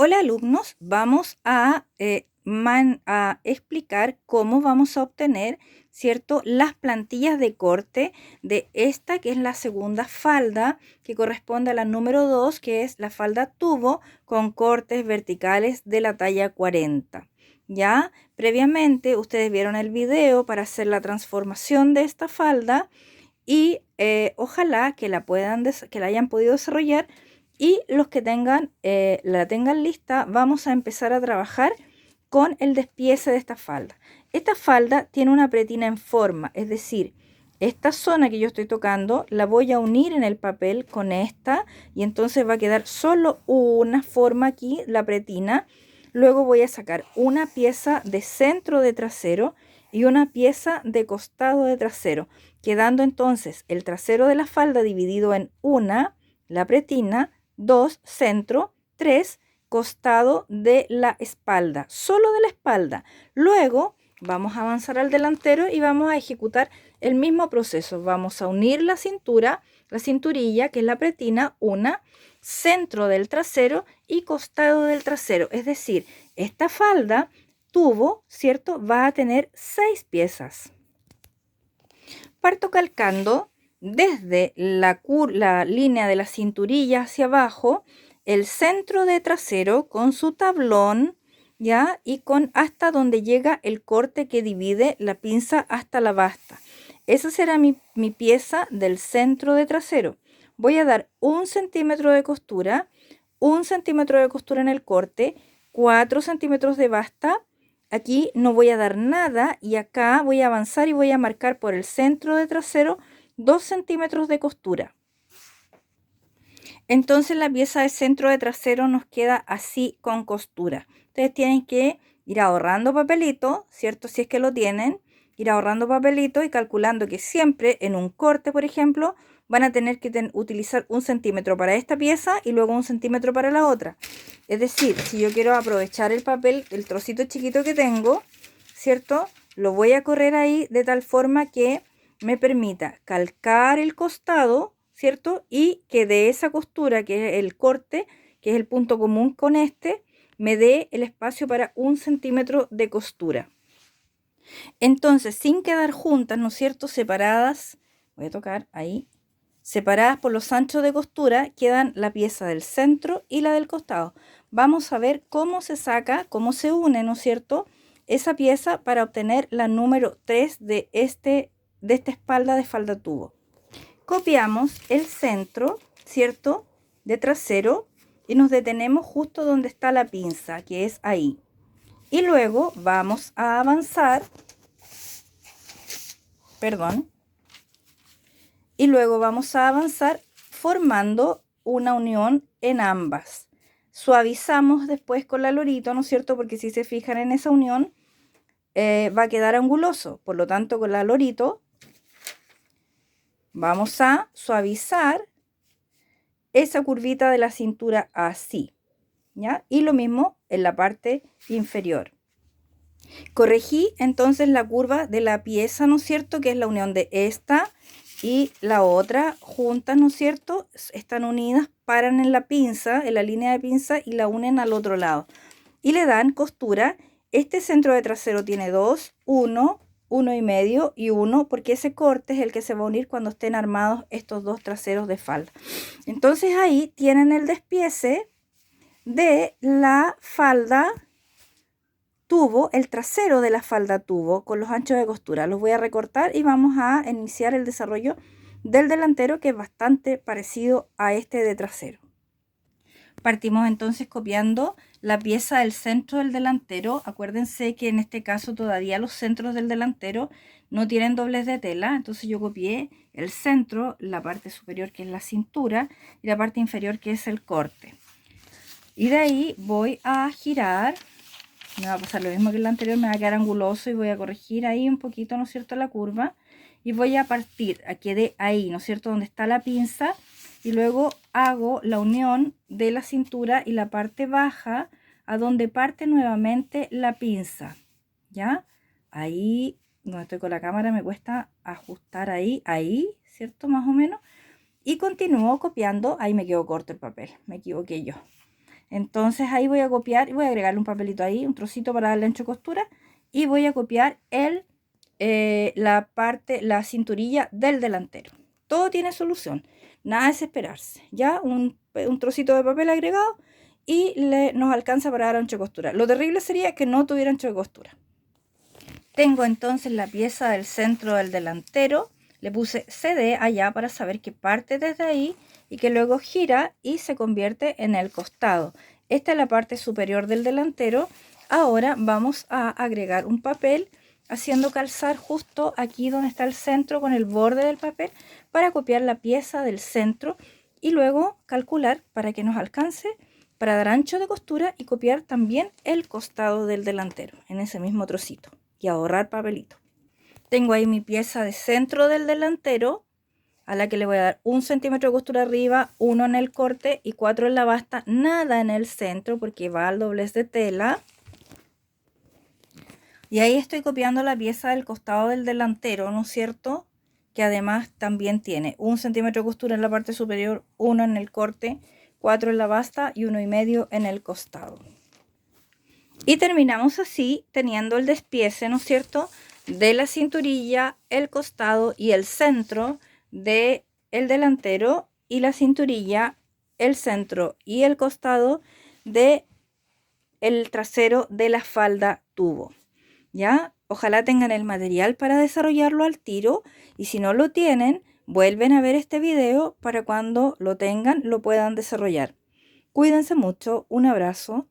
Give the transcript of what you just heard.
Hola alumnos, vamos a explicar cómo vamos a obtener, ¿cierto?, las plantillas de corte de esta que es la segunda falda que corresponde a la número 2, que es la falda tubo con cortes verticales de la talla 40. Ya previamente ustedes vieron el video para hacer la transformación de esta falda y ojalá que la hayan podido desarrollar. Y los que la tengan lista, vamos a empezar a trabajar con el despiece de esta falda. Esta falda tiene una pretina en forma, es decir, esta zona que yo estoy tocando la voy a unir en el papel con esta y entonces va a quedar solo una forma aquí, la pretina. Luego voy a sacar una pieza de centro de trasero y una pieza de costado de trasero, quedando entonces el trasero de la falda dividido en una, la pretina, 2, centro, 3, costado de la espalda, solo de la espalda. Luego vamos a avanzar al delantero y vamos a ejecutar el mismo proceso. Vamos a unir la cintura, la cinturilla, que es la pretina, una, centro del trasero y costado del trasero. Es decir, esta falda tubo, ¿cierto?, va a tener 6 piezas. Parto calcando desde la línea de la cinturilla hacia abajo, el centro de trasero con su tablón, ¿ya? Y con hasta donde llega el corte que divide la pinza hasta la basta. Esa será mi pieza del centro de trasero. Voy a dar 1 centímetro de costura, 1 centímetro de costura en el corte, 4 centímetros de basta. Aquí no voy a dar nada y acá voy a avanzar y voy a marcar por el centro de trasero 2 centímetros de costura. Entonces la pieza de centro de trasero nos queda así con costura. Ustedes tienen que ir ahorrando papelito, ¿cierto? Si es que lo tienen, ir ahorrando papelito y calculando que siempre en un corte, por ejemplo, van a tener que utilizar 1 centímetro para esta pieza y luego 1 centímetro para la otra. Es decir, si yo quiero aprovechar el papel, el trocito chiquito que tengo, ¿cierto?, lo voy a correr ahí de tal forma que me permita calcar el costado, ¿cierto? Y que de esa costura, que es el corte, que es el punto común con este, me dé el espacio para 1 centímetro de costura. Entonces, sin quedar juntas, ¿no es cierto?, separadas, voy a tocar ahí, separadas por los anchos de costura, quedan la pieza del centro y la del costado. Vamos a ver cómo se saca, cómo se une, ¿no es cierto?, esa pieza para obtener la número 3 de esta espalda de falda tubo. Copiamos el centro, ¿cierto?, de trasero y nos detenemos justo donde está la pinza, que es ahí. Y luego vamos a avanzar, y luego vamos a avanzar formando una unión en ambas. Suavizamos después con la lorito, ¿no es cierto?, porque si se fijan en esa unión va a quedar anguloso. Por lo tanto, con la lorito vamos a suavizar esa curvita de la cintura así, ¿ya? Y lo mismo en la parte inferior. Corregí entonces la curva de la pieza, ¿no es cierto?, que es la unión de esta y la otra juntas, ¿no es cierto?, están unidas, paran en la pinza, en la línea de pinza y la unen al otro lado. Y le dan costura. Este centro de trasero tiene 2, 1, 1,5 y 1, porque ese corte es el que se va a unir cuando estén armados estos dos traseros de falda. Entonces ahí tienen el despiece de la falda tubo, el trasero de la falda tubo con los anchos de costura. Los voy a recortar y vamos a iniciar el desarrollo del delantero, que es bastante parecido a este de trasero. Partimos entonces copiando la pieza del centro del delantero. Acuérdense que en este caso todavía los centros del delantero no tienen doblez de tela, entonces yo copié el centro, la parte superior que es la cintura y la parte inferior que es el corte. Y de ahí voy a girar, me va a pasar lo mismo que el anterior, me va a quedar anguloso y voy a corregir ahí un poquito, ¿no es cierto?, la curva. Y voy a partir, a que dé ahí, ¿no es cierto?, donde está la pinza. Y luego hago la unión de la cintura y la parte baja a donde parte nuevamente la pinza, ¿ya? Ahí, donde estoy con la cámara, me cuesta ajustar ahí, ¿cierto?, más o menos. Y continúo copiando, ahí me quedó corto el papel, me equivoqué yo. Entonces ahí voy a copiar y voy a agregarle un papelito ahí, un trocito para darle ancho de costura y voy a copiar la cinturilla del delantero. Todo tiene solución, nada de desesperarse. Ya un trocito de papel agregado y nos alcanza para dar ancho de costura. Lo terrible sería que no tuviera ancho de costura. Tengo entonces la pieza del centro del delantero. Le puse CD allá para saber que parte desde ahí y que luego gira y se convierte en el costado. Esta es la parte superior del delantero. Ahora vamos a agregar un papel haciendo calzar justo aquí donde está el centro con el borde del papel para copiar la pieza del centro y luego calcular para que nos alcance para dar ancho de costura y copiar también el costado del delantero en ese mismo trocito y ahorrar papelito. Tengo ahí mi pieza de centro del delantero a la que le voy a dar 1 centímetro de costura arriba, 1 en el corte y 4 en la basta, nada en el centro porque va al doblez de tela. Y ahí estoy copiando la pieza del costado del delantero, ¿no es cierto? Que además también tiene 1 centímetro de costura en la parte superior, 1 en el corte, 4 en la basta y 1,5 en el costado. Y terminamos así teniendo el despiece, ¿no es cierto?, de la cinturilla, el costado y el centro del delantero y la cinturilla, el centro y el costado del trasero de la falda tubo. ¿Ya? Ojalá tengan el material para desarrollarlo al tiro y si no lo tienen, vuelven a ver este video para cuando lo tengan lo puedan desarrollar. Cuídense mucho, un abrazo.